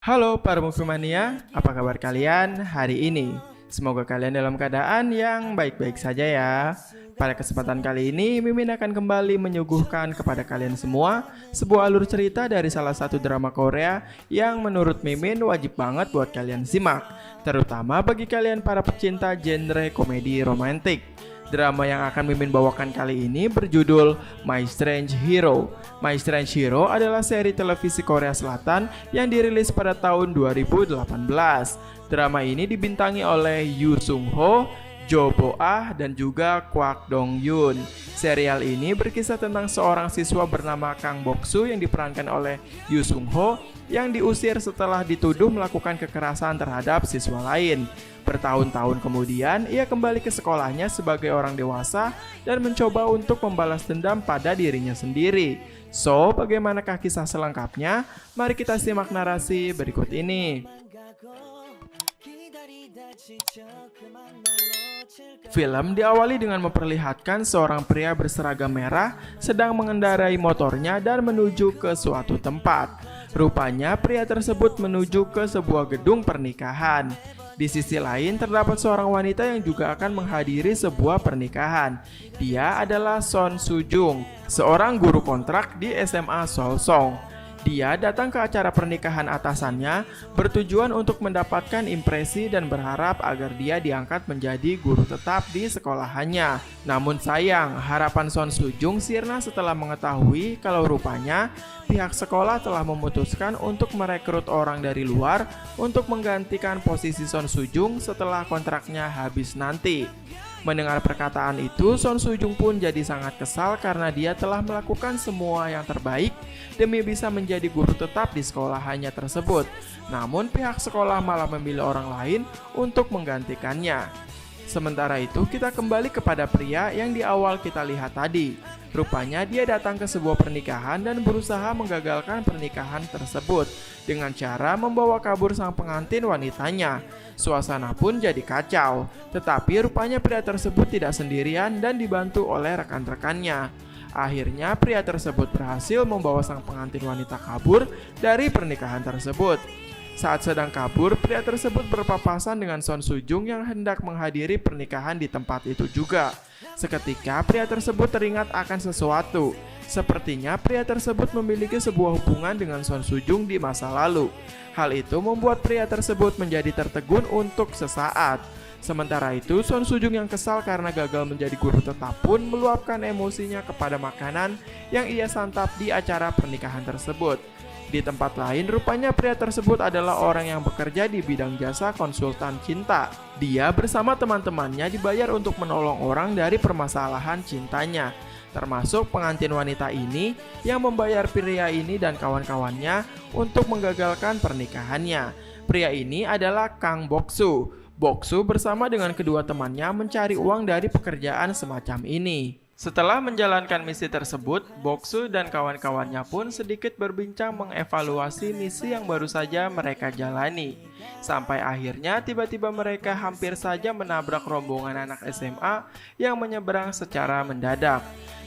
Halo para Movie apa kabar kalian hari ini? Semoga kalian dalam keadaan yang baik-baik saja ya. Pada kesempatan kali ini, Mimin akan kembali menyuguhkan kepada kalian semua sebuah alur cerita dari salah satu drama Korea yang menurut Mimin wajib banget buat kalian simak, terutama bagi kalian para pecinta genre komedi romantik. Drama yang akan Mimin bawakan kali ini berjudul My Strange Hero. My Strange Hero adalah seri televisi Korea Selatan yang dirilis pada tahun 2018. Drama ini dibintangi oleh Yoo Sung Ho, Jo Bo Ah, dan juga Kwak Dong Yoon. Serial ini berkisah tentang seorang siswa bernama Kang Bok-soo yang diperankan oleh Yoo Sung Ho yang diusir setelah dituduh melakukan kekerasan terhadap siswa lain. Bertahun-tahun kemudian, ia kembali ke sekolahnya sebagai orang dewasa dan mencoba untuk membalas dendam pada dirinya sendiri. So, bagaimanakah kisah selengkapnya? Mari kita simak narasi berikut ini. Film diawali dengan memperlihatkan seorang pria berseragam merah sedang mengendarai motornya dan menuju ke suatu tempat. Rupanya pria tersebut menuju ke sebuah gedung pernikahan. Di sisi lain terdapat seorang wanita yang juga akan menghadiri sebuah pernikahan. Dia adalah Son Soo Jung, seorang guru kontrak di SMA Seolsong. Dia datang ke acara pernikahan atasannya bertujuan untuk mendapatkan impresi dan berharap agar dia diangkat menjadi guru tetap di sekolahannya. Namun sayang, harapan Son Soo Jung sirna setelah mengetahui kalau rupanya pihak sekolah telah memutuskan untuk merekrut orang dari luar untuk menggantikan posisi Son Soo Jung setelah kontraknya habis nanti. Mendengar perkataan itu, Son Soo Jung pun jadi sangat kesal karena dia telah melakukan semua yang terbaik demi bisa menjadi guru tetap di sekolahannya tersebut. Namun pihak sekolah malah memilih orang lain untuk menggantikannya. Sementara itu, kita kembali kepada pria yang di awal kita lihat tadi. Rupanya dia datang ke sebuah pernikahan dan berusaha menggagalkan pernikahan tersebut dengan cara membawa kabur sang pengantin wanitanya. Suasana pun jadi kacau, tetapi rupanya pria tersebut tidak sendirian dan dibantu oleh rekan-rekannya. Akhirnya pria tersebut berhasil membawa sang pengantin wanita kabur dari pernikahan tersebut. Saat sedang kabur, pria tersebut berpapasan dengan Son Soo Jung yang hendak menghadiri pernikahan di tempat itu juga. Seketika pria tersebut teringat akan sesuatu. Sepertinya pria tersebut memiliki sebuah hubungan dengan Son Soo Jung di masa lalu. Hal itu membuat pria tersebut menjadi tertegun untuk sesaat. Sementara itu, Son Soo Jung yang kesal karena gagal menjadi guru tetap pun meluapkan emosinya kepada makanan yang ia santap di acara pernikahan tersebut. Di tempat lain, rupanya pria tersebut adalah orang yang bekerja di bidang jasa konsultan cinta. Dia bersama teman-temannya dibayar untuk menolong orang dari permasalahan cintanya, termasuk pengantin wanita ini yang membayar pria ini dan kawan-kawannya untuk menggagalkan pernikahannya. Pria ini adalah Kang Bok-soo. Bok-soo bersama dengan kedua temannya mencari uang dari pekerjaan semacam ini. Setelah menjalankan misi tersebut, Bok-soo dan kawan-kawannya pun sedikit berbincang mengevaluasi misi yang baru saja mereka jalani. Sampai akhirnya tiba-tiba mereka hampir saja menabrak rombongan anak SMA yang menyeberang secara mendadak.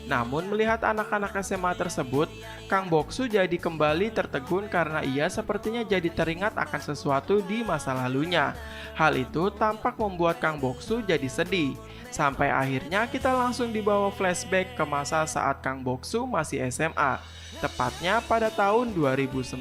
Namun melihat anak-anak SMA tersebut, Kang Bok-soo jadi kembali tertegun karena ia sepertinya jadi teringat akan sesuatu di masa lalunya. Hal itu tampak membuat Kang Bok-soo jadi sedih. Sampai akhirnya kita langsung dibawa flashback ke masa saat Kang Bok-soo masih SMA, tepatnya pada tahun 2009.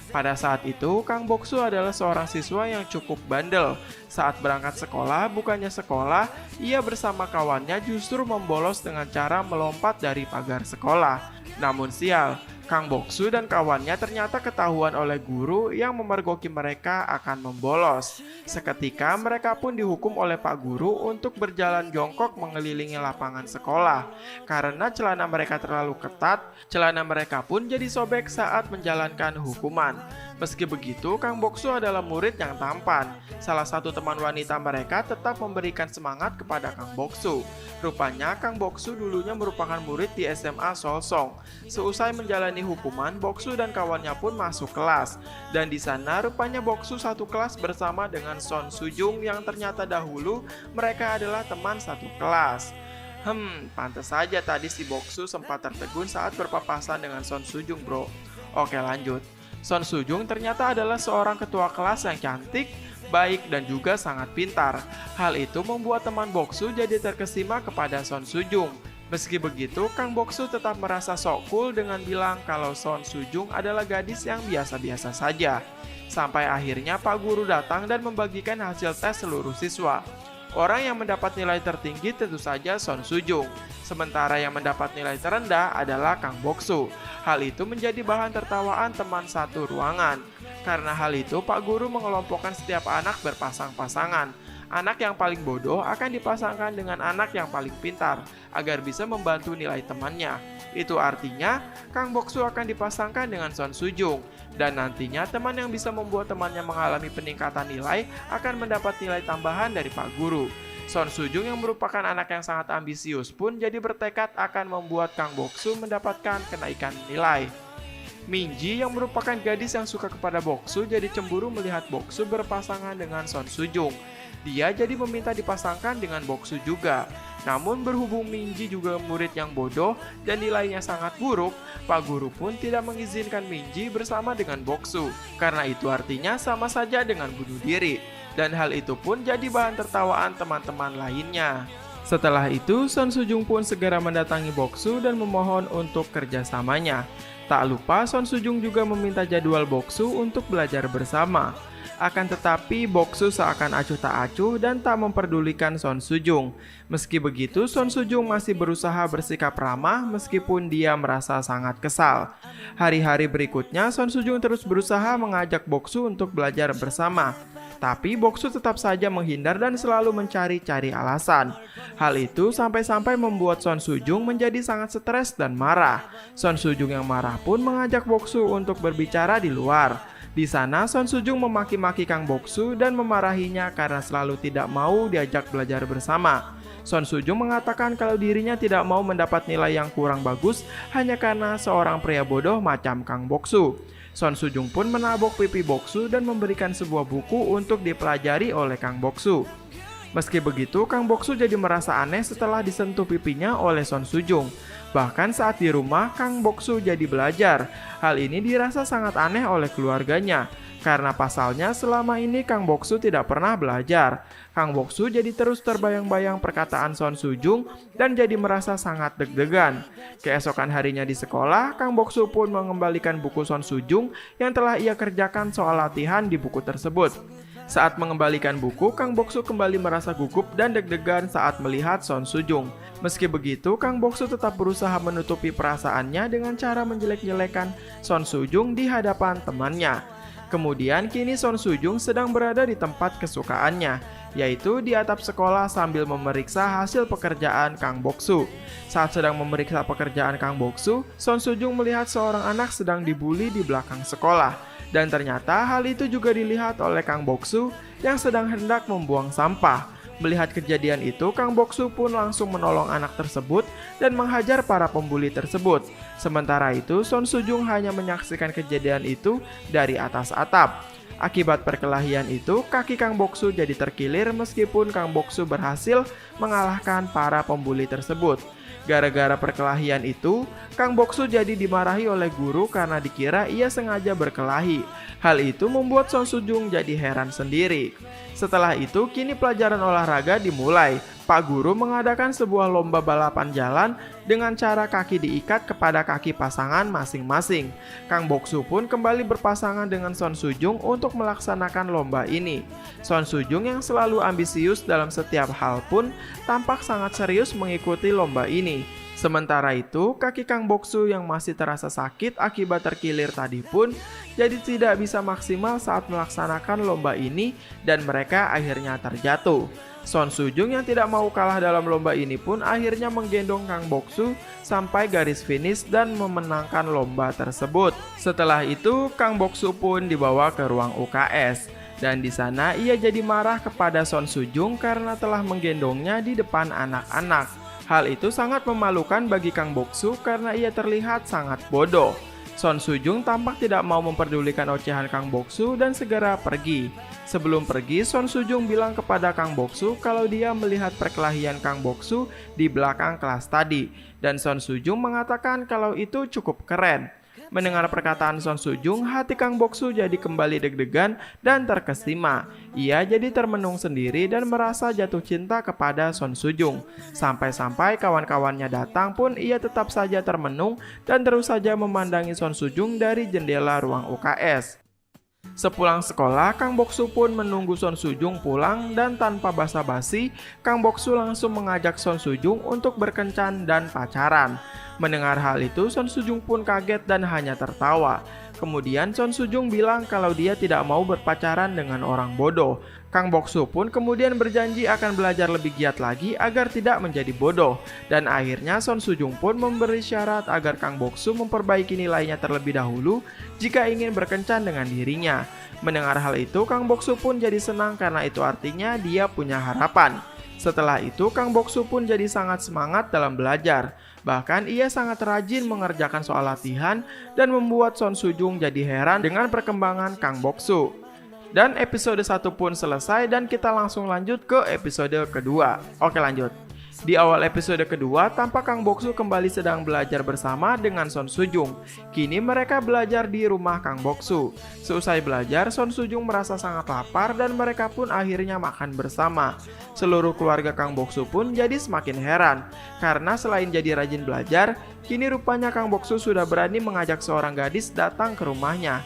Pada saat itu, Kang Bok-soo adalah seorang siswa yang cukup bandel. Saat berangkat sekolah, bukannya sekolah, ia bersama kawannya justru membolos dengan cara melompat dari pagar sekolah. Namun sial, Kang Bok-soo dan kawannya ternyata ketahuan oleh guru yang memergoki mereka akan membolos. Seketika mereka pun dihukum oleh Pak Guru untuk berjalan jongkok mengelilingi lapangan sekolah. Karena celana mereka terlalu ketat, celana mereka pun jadi sobek saat menjalankan hukuman. Meski begitu, Kang Bok-soo adalah murid yang tampan. Salah satu teman wanita mereka tetap memberikan semangat kepada Kang Bok-soo. Rupanya Kang Bok-soo dulunya merupakan murid di SMA Seolsong. Seusai menjalani hukuman, Bok-soo dan kawannya pun masuk kelas. Dan di sana rupanya Bok-soo satu kelas bersama dengan Son Soo Jung yang ternyata dahulu mereka adalah teman satu kelas. Pantas saja tadi si Bok-soo sempat tertegun saat berpapasan dengan Son Soo Jung, bro. Oke, lanjut. Son Sujung ternyata adalah seorang ketua kelas yang cantik, baik dan juga sangat pintar. Hal itu membuat teman Boksu jadi terkesima kepada Son Sujung. Meski begitu, Kang Boksu tetap merasa sok cool dengan bilang kalau Son Sujung adalah gadis yang biasa-biasa saja. Sampai akhirnya Pak Guru datang dan membagikan hasil tes seluruh siswa. Orang yang mendapat nilai tertinggi tentu saja Son Sujung, sementara yang mendapat nilai terendah adalah Kang Boksu. Hal itu menjadi bahan tertawaan teman satu ruangan. Karena hal itu, Pak Guru mengelompokkan setiap anak berpasang-pasangan. Anak yang paling bodoh akan dipasangkan dengan anak yang paling pintar, agar bisa membantu nilai temannya. Itu artinya, Kang Boksu akan dipasangkan dengan Son Sujung. Dan nantinya teman yang bisa membuat temannya mengalami peningkatan nilai akan mendapat nilai tambahan dari Pak Guru. Son Sujung yang merupakan anak yang sangat ambisius pun jadi bertekad akan membuat Kang Boksu mendapatkan kenaikan nilai. Minji yang merupakan gadis yang suka kepada Boksu jadi cemburu melihat Boksu berpasangan dengan Son Sujung. Dia jadi meminta dipasangkan dengan Boksu juga. Namun berhubung Minji juga murid yang bodoh dan nilainya sangat buruk, Pak Guru pun tidak mengizinkan Minji bersama dengan Boksu. Karena itu artinya sama saja dengan bunuh diri. Dan hal itu pun jadi bahan tertawaan teman-teman lainnya. Setelah itu, Son Sujung pun segera mendatangi Boksu dan memohon untuk kerjasamanya. Tak lupa, Son Sujung juga meminta jadwal Boksu untuk belajar bersama. Akan tetapi, Boksu seakan acuh tak acuh dan tak memperdulikan Son Sujung. Meski begitu, Son Sujung masih berusaha bersikap ramah meskipun dia merasa sangat kesal. Hari-hari berikutnya, Son Sujung terus berusaha mengajak Boksu untuk belajar bersama. Tapi Boksu tetap saja menghindar dan selalu mencari-cari alasan. Hal itu sampai-sampai membuat Son Sujung menjadi sangat stres dan marah. Son Sujung yang marah pun mengajak Boksu untuk berbicara di luar. Di sana, Son Sujung memaki-maki Kang Boksu dan memarahinya karena selalu tidak mau diajak belajar bersama. Son Sujung mengatakan kalau dirinya tidak mau mendapat nilai yang kurang bagus hanya karena seorang pria bodoh macam Kang Boksu. Son Sujung pun menabok pipi Boksu dan memberikan sebuah buku untuk dipelajari oleh Kang Boksu. Meski begitu, Kang Boksu jadi merasa aneh setelah disentuh pipinya oleh Son Sujung. Bahkan saat di rumah, Kang Boksu jadi belajar. Hal ini dirasa sangat aneh oleh keluarganya. Karena pasalnya selama ini Kang Boksu tidak pernah belajar. Kang Boksu jadi terus terbayang-bayang perkataan Son Sujung dan jadi merasa sangat deg-degan. Keesokan harinya di sekolah, Kang Boksu pun mengembalikan buku Son Sujung yang telah ia kerjakan soal latihan di buku tersebut. Saat mengembalikan buku, Kang Boksu kembali merasa gugup dan deg-degan saat melihat Son Sujung. Meski begitu, Kang Boksu tetap berusaha menutupi perasaannya dengan cara menjelek-jelekan Son Sujung di hadapan temannya. Kemudian kini Son Sujung sedang berada di tempat kesukaannya, yaitu di atap sekolah sambil memeriksa hasil pekerjaan Kang Boksu. Saat sedang memeriksa pekerjaan Kang Boksu, Son Sujung melihat seorang anak sedang dibully di belakang sekolah. Dan ternyata hal itu juga dilihat oleh Kang Boksu yang sedang hendak membuang sampah. Melihat kejadian itu, Kang Boksu pun langsung menolong anak tersebut dan menghajar para pembuli tersebut. Sementara itu, Son Sujung hanya menyaksikan kejadian itu dari atas atap. Akibat perkelahian itu, kaki Kang Boksu jadi terkilir meskipun Kang Boksu berhasil mengalahkan para pembuli tersebut. Gara-gara perkelahian itu, Kang Boksu jadi dimarahi oleh guru karena dikira ia sengaja berkelahi. Hal itu membuat Son Sujung jadi heran sendiri. Setelah itu, kini pelajaran olahraga dimulai. Pak Guru mengadakan sebuah lomba balapan jalan dengan cara kaki diikat kepada kaki pasangan masing-masing. Kang Boksu pun kembali berpasangan dengan Son Sujung untuk melaksanakan lomba ini. Son Sujung yang selalu ambisius dalam setiap hal pun tampak sangat serius mengikuti lomba ini. Sementara itu, kaki Kang Boksu yang masih terasa sakit akibat terkilir tadi pun jadi tidak bisa maksimal saat melaksanakan lomba ini dan mereka akhirnya terjatuh. Son Sujung yang tidak mau kalah dalam lomba ini pun akhirnya menggendong Kang Boksu sampai garis finish dan memenangkan lomba tersebut. Setelah itu, Kang Boksu pun dibawa ke ruang UKS. Dan di sana ia jadi marah kepada Son Sujung karena telah menggendongnya di depan anak-anak. Hal itu sangat memalukan bagi Kang Boksu karena ia terlihat sangat bodoh. Son Sujung tampak tidak mau memperdulikan ocehan Kang Boksu dan segera pergi. Sebelum pergi, Son Sujung bilang kepada Kang Boksu kalau dia melihat perkelahian Kang Boksu di belakang kelas tadi. Dan Son Sujung mengatakan kalau itu cukup keren. Mendengar perkataan Son Sujung, hati Kang Boksu jadi kembali deg-degan dan terkesima. Ia jadi termenung sendiri dan merasa jatuh cinta kepada Son Sujung. Sampai-sampai kawan-kawannya datang pun ia tetap saja termenung dan terus saja memandangi Son Sujung dari jendela ruang UKS. Sepulang sekolah, Kang Boksu pun menunggu Son Sujung pulang dan tanpa basa-basi, Kang Boksu langsung mengajak Son Sujung untuk berkencan dan pacaran. Mendengar hal itu, Son Sujung pun kaget dan hanya tertawa. Kemudian Son Sujung bilang kalau dia tidak mau berpacaran dengan orang bodoh. Kang Boksu pun kemudian berjanji akan belajar lebih giat lagi agar tidak menjadi bodoh. Dan akhirnya Son Sujung pun memberi syarat agar Kang Boksu memperbaiki nilainya terlebih dahulu jika ingin berkencan dengan dirinya. Mendengar hal itu, Kang Boksu pun jadi senang karena itu artinya dia punya harapan. Setelah itu, Kang Boksu pun jadi sangat semangat dalam belajar. Bahkan ia sangat rajin mengerjakan soal latihan dan membuat Son Sujung jadi heran dengan perkembangan Kang Boksu. Dan episode 1 pun selesai dan kita langsung lanjut ke episode kedua. Oke, lanjut. Di awal episode kedua, tampak Kang Boksu kembali sedang belajar bersama dengan Son Sujung. Kini mereka belajar di rumah Kang Boksu. Seusai belajar, Son Sujung merasa sangat lapar dan mereka pun akhirnya makan bersama. Seluruh keluarga Kang Boksu pun jadi semakin heran. Karena selain jadi rajin belajar, kini rupanya Kang Boksu sudah berani mengajak seorang gadis datang ke rumahnya.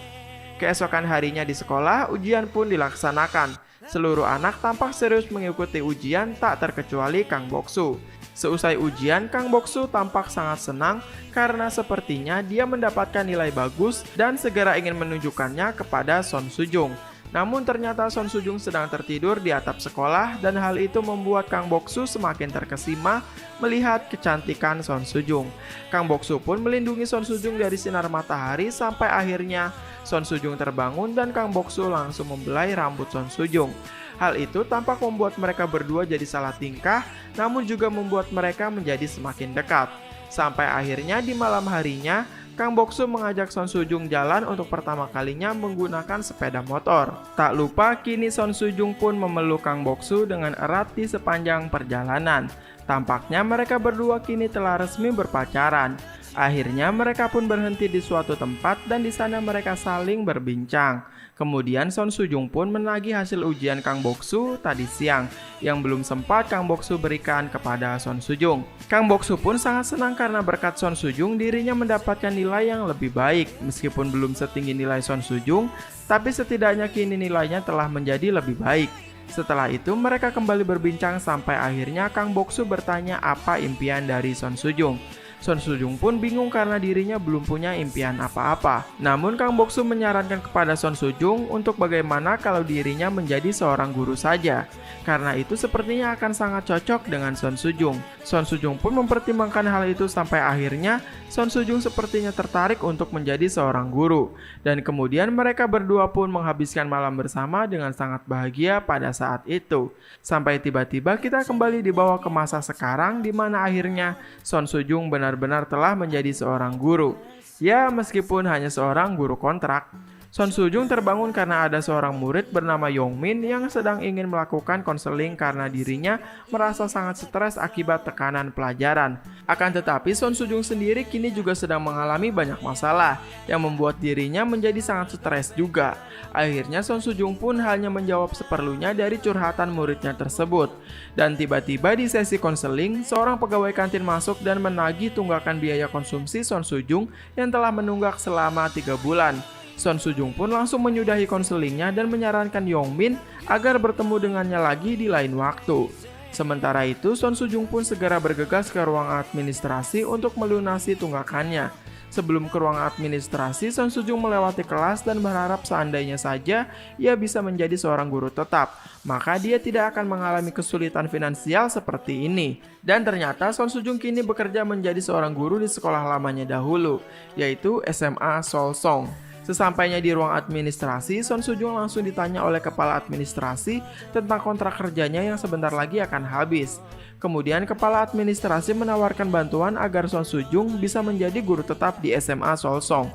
Keesokan harinya di sekolah, ujian pun dilaksanakan. Seluruh anak tampak serius mengikuti ujian tak terkecuali Kang Boksu. Seusai ujian, Kang Boksu tampak sangat senang karena sepertinya dia mendapatkan nilai bagus dan segera ingin menunjukkannya kepada Son Sujung. Namun ternyata Son Sujung sedang tertidur di atap sekolah dan hal itu membuat Kang Boksu semakin terkesima melihat kecantikan Son Sujung. Kang Boksu pun melindungi Son Sujung dari sinar matahari sampai akhirnya Son Sujung terbangun dan Kang Boksu langsung membelai rambut Son Sujung. Hal itu tampak membuat mereka berdua jadi salah tingkah, namun juga membuat mereka menjadi semakin dekat. Sampai akhirnya di malam harinya, Kang Boksu mengajak Son Sujung jalan untuk pertama kalinya menggunakan sepeda motor. Tak lupa kini Son Sujung pun memeluk Kang Boksu dengan erat di sepanjang perjalanan. Tampaknya mereka berdua kini telah resmi berpacaran. Akhirnya mereka pun berhenti di suatu tempat dan di sana mereka saling berbincang. Kemudian Son Sujung pun menagih hasil ujian Kang Boksu tadi siang yang belum sempat Kang Boksu berikan kepada Son Sujung. Kang Boksu pun sangat senang karena berkat Son Sujung dirinya mendapatkan nilai yang lebih baik. Meskipun belum setinggi nilai Son Sujung, tapi setidaknya kini nilainya telah menjadi lebih baik. Setelah itu mereka kembali berbincang sampai akhirnya Kang Boksu bertanya apa impian dari Son Sujung. Son Sujung pun bingung karena dirinya belum punya impian apa-apa. Namun Kang Boksu menyarankan kepada Son Sujung untuk bagaimana kalau dirinya menjadi seorang guru saja. Karena itu sepertinya akan sangat cocok dengan Son Sujung. Son Sujung pun mempertimbangkan hal itu sampai akhirnya Son Sujung sepertinya tertarik untuk menjadi seorang guru. Dan kemudian mereka berdua pun menghabiskan malam bersama dengan sangat bahagia pada saat itu. Sampai tiba-tiba kita kembali dibawa ke masa sekarang di mana akhirnya Son Sujung benar-benar telah menjadi seorang guru. Ya, meskipun hanya seorang guru kontrak. Son Sujung terbangun karena ada seorang murid bernama Yongmin yang sedang ingin melakukan konseling karena dirinya merasa sangat stres akibat tekanan pelajaran. Akan tetapi Son Sujung sendiri kini juga sedang mengalami banyak masalah yang membuat dirinya menjadi sangat stres juga. Akhirnya Son Sujung pun hanya menjawab seperlunya dari curhatan muridnya tersebut. Dan tiba-tiba di sesi konseling, seorang pegawai kantin masuk dan menagih tunggakan biaya konsumsi Son Sujung yang telah menunggak selama 3 bulan. Son Sujung pun langsung menyudahi konselingnya dan menyarankan Yongmin agar bertemu dengannya lagi di lain waktu. Sementara itu, Son Sujung pun segera bergegas ke ruang administrasi untuk melunasi tunggakannya. Sebelum ke ruang administrasi, Son Sujung melewati kelas dan berharap seandainya saja ia bisa menjadi seorang guru tetap, maka dia tidak akan mengalami kesulitan finansial seperti ini. Dan ternyata Son Sujung kini bekerja menjadi seorang guru di sekolah lamanya dahulu, yaitu SMA Solsong. Sesampainya di ruang administrasi, Son Sujung langsung ditanya oleh kepala administrasi tentang kontrak kerjanya yang sebentar lagi akan habis. Kemudian kepala administrasi menawarkan bantuan agar Son Sujung bisa menjadi guru tetap di SMA Solsong.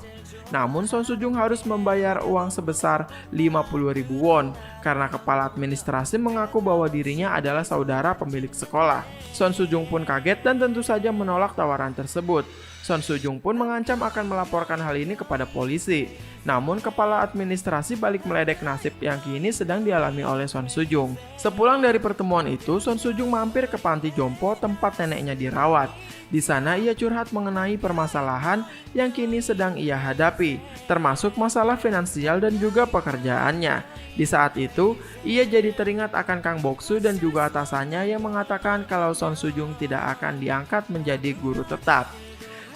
Namun Son Sujung harus membayar uang sebesar 50.000 won karena kepala administrasi mengaku bahwa dirinya adalah saudara pemilik sekolah. Son Sujung pun kaget dan tentu saja menolak tawaran tersebut. Son Soo-jung pun mengancam akan melaporkan hal ini kepada polisi. Namun kepala administrasi balik meledek nasib yang kini sedang dialami oleh Son Soo-jung. Sepulang dari pertemuan itu, Son Soo-jung mampir ke panti jompo tempat neneknya dirawat. Di sana ia curhat mengenai permasalahan yang kini sedang ia hadapi, termasuk masalah finansial dan juga pekerjaannya. Di saat itu, ia jadi teringat akan Kang Bok-soo dan juga atasannya yang mengatakan kalau Son Soo-jung tidak akan diangkat menjadi guru tetap.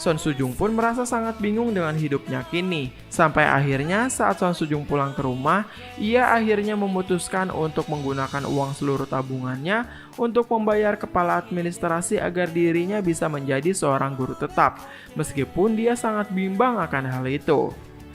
Son Soo-jung pun merasa sangat bingung dengan hidupnya kini. Sampai akhirnya saat Son Soo-jung pulang ke rumah, ia akhirnya memutuskan untuk menggunakan uang seluruh tabungannya untuk membayar kepala administrasi agar dirinya bisa menjadi seorang guru tetap, meskipun dia sangat bimbang akan hal itu.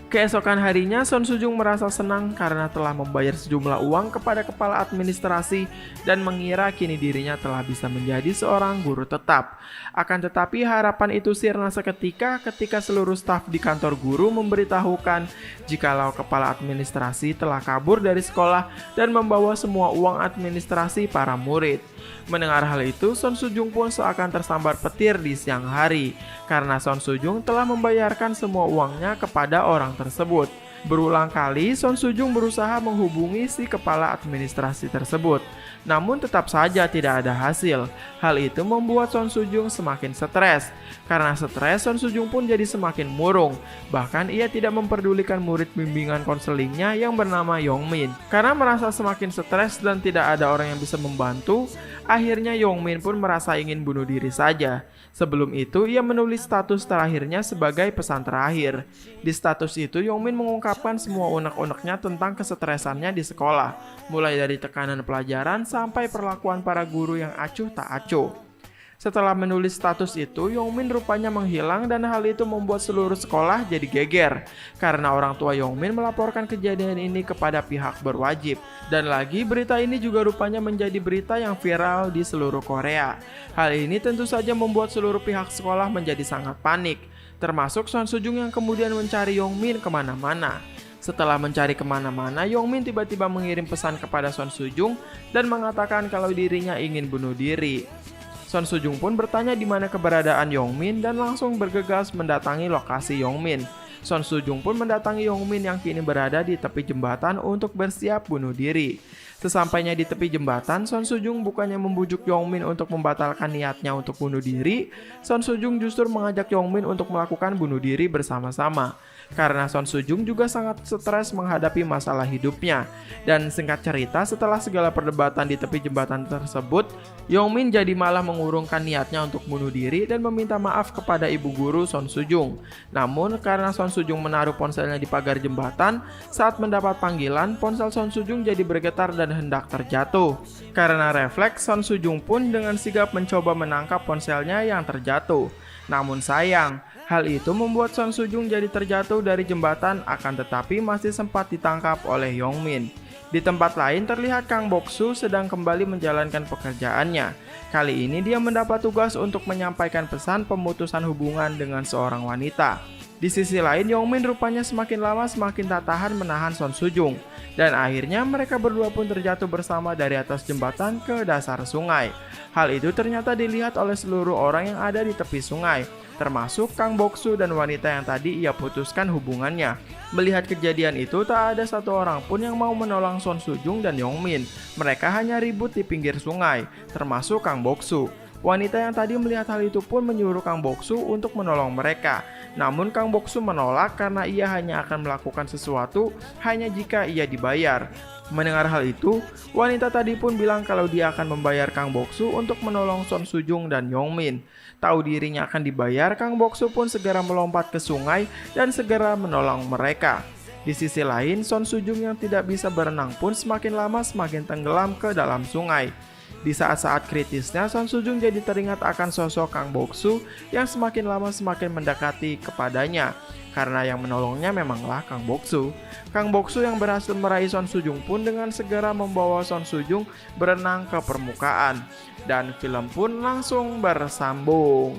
Keesokan harinya, Son Soo-jung merasa senang karena telah membayar sejumlah uang kepada kepala administrasi dan mengira kini dirinya telah bisa menjadi seorang guru tetap. Akan tetapi harapan itu sirna seketika ketika seluruh staf di kantor guru memberitahukan jikalau kepala administrasi telah kabur dari sekolah dan membawa semua uang administrasi para murid. Mendengar hal itu, Son Soo-jung pun seakan tersambar petir di siang hari, karena Son Soo-jung telah membayarkan semua uangnya kepada orang tersebut. Berulang kali, Son Soo-jung berusaha menghubungi si kepala administrasi tersebut, namun tetap saja tidak ada hasil. Hal itu membuat Son Soo-jung semakin stres. Karena stres, Son Soo-jung pun jadi semakin murung. Bahkan ia tidak memperdulikan murid bimbingan konselingnya yang bernama Yong-min. Karena merasa semakin stres dan tidak ada orang yang bisa membantu, akhirnya Yong-min pun merasa ingin bunuh diri saja. Sebelum itu, ia menulis status terakhirnya sebagai pesan terakhir. Di status itu, Yong-min mengungkapkan semua unek-uneknya tentang kesetresannya di sekolah, mulai dari tekanan pelajaran sampai perlakuan para guru yang acuh tak acuh. Setelah menulis status itu, Yong-min rupanya menghilang dan hal itu membuat seluruh sekolah jadi geger. Karena orang tua Yong-min melaporkan kejadian ini kepada pihak berwajib. Dan lagi berita ini juga rupanya menjadi berita yang viral di seluruh Korea. Hal ini tentu saja membuat seluruh pihak sekolah menjadi sangat panik. Termasuk Son Soo-jung yang kemudian mencari Yong-min kemana-mana. Setelah mencari kemana-mana, Yong-min tiba-tiba mengirim pesan kepada Son Soo-jung dan mengatakan kalau dirinya ingin bunuh diri. Son Soo-jung pun bertanya di mana keberadaan Yong-min dan langsung bergegas mendatangi lokasi Yong-min. Son Soo-jung pun mendatangi Yong-min yang kini berada di tepi jembatan untuk bersiap bunuh diri. Sesampainya di tepi jembatan, Son Soo-jung bukannya membujuk Yong-min untuk membatalkan niatnya untuk bunuh diri, Son Soo-jung justru mengajak Yong-min untuk melakukan bunuh diri bersama-sama. Karena Son Soo-jung juga sangat stres menghadapi masalah hidupnya. Dan singkat cerita, setelah segala perdebatan di tepi jembatan tersebut, Yong-min jadi malah mengurungkan niatnya untuk bunuh diri dan meminta maaf kepada ibu guru Son Soo-jung. Namun karena Son Soo-jung menaruh ponselnya di pagar jembatan, saat mendapat panggilan, ponsel Son Soo-jung jadi bergetar dan hendak terjatuh. Karena refleks, Son Soo-jung pun dengan sigap mencoba menangkap ponselnya yang terjatuh. Namun sayang, hal itu membuat Son Soo-jung jadi terjatuh dari jembatan, akan tetapi masih sempat ditangkap oleh Yong-min. Di tempat lain terlihat Kang Bok-soo sedang kembali menjalankan pekerjaannya. Kali ini dia mendapat tugas untuk menyampaikan pesan pemutusan hubungan dengan seorang wanita. Di sisi lain, Yong-min rupanya semakin lama semakin tak tahan menahan Son Soo-jung. Dan akhirnya mereka berdua pun terjatuh bersama dari atas jembatan ke dasar sungai. Hal itu ternyata dilihat oleh seluruh orang yang ada di tepi sungai, termasuk Kang Bok-soo dan wanita yang tadi ia putuskan hubungannya. Melihat kejadian itu, tak ada satu orang pun yang mau menolong Son Soo-jung dan Yong-min. Mereka hanya ribut di pinggir sungai, termasuk Kang Bok-soo. Wanita yang tadi melihat hal itu pun menyuruh Kang Bok-soo untuk menolong mereka. Namun Kang Bok-soo menolak karena ia hanya akan melakukan sesuatu hanya jika ia dibayar. Mendengar hal itu, wanita tadi pun bilang kalau dia akan membayar Kang Bok-soo untuk menolong Son Soo-jung dan Yong-min. Tahu dirinya akan dibayar, Kang Bok-soo pun segera melompat ke sungai dan segera menolong mereka. Di sisi lain, Son Soo-jung yang tidak bisa berenang pun semakin lama semakin tenggelam ke dalam sungai. Di saat-saat kritisnya, Son Soo-jung jadi teringat akan sosok Kang Bok-soo yang semakin lama semakin mendekati kepadanya. Karena yang menolongnya memanglah Kang Bok-soo. Kang Bok-soo yang berhasil meraih Son Soo-jung pun dengan segera membawa Son Soo-jung berenang ke permukaan. Dan film pun langsung bersambung.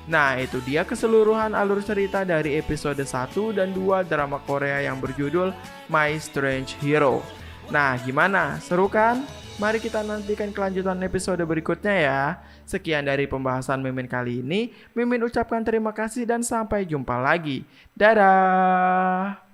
Nah, itu dia keseluruhan alur cerita dari episode 1 dan 2 drama Korea yang berjudul My Strange Hero. Nah, gimana? Seru kan? Mari kita nantikan kelanjutan episode berikutnya ya. Sekian dari pembahasan Mimin kali ini. Mimin ucapkan terima kasih dan sampai jumpa lagi. Dadah!